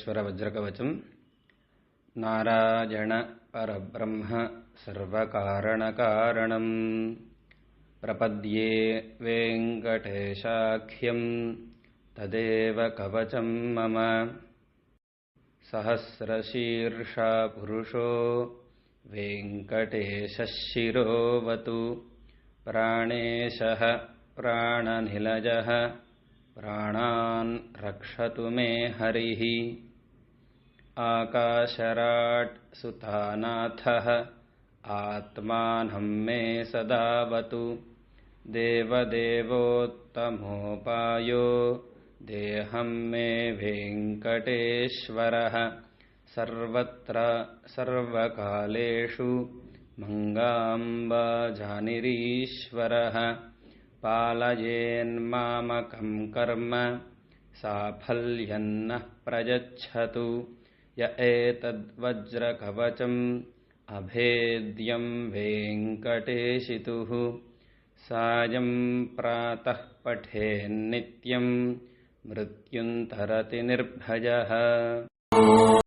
वेङ्कटेश्वरवज्रकवचम् नारायण परब्रह्म सर्वकारणकारणम् प्रपद्ये वेङ्कटेशाख्यम् तदेव कवचम् मम सहस्रशीर्षा पुरुषो वेङ्कटेशः शिरोवतु प्राणेशः प्राणनिलयः प्राणान् रक्षतु मे हरिः आकाशराट् सुतानाथः आत्मानं मे सदावतु देवदेवोत्तमोपायो देहं मे वेङ्कटेश्वरः सर्वत्र सर्वकालेषु मङ्गाम्बाजानिरीश्वरः पालयेन्मामकं कर्म साफल्यन्नः प्रयच्छतु य एतद्वज्रकवचम् अभेद्यं वेङ्कटेशितुः सायं प्रातः पठेन्नित्यं मृत्युं तरति निर्भयः।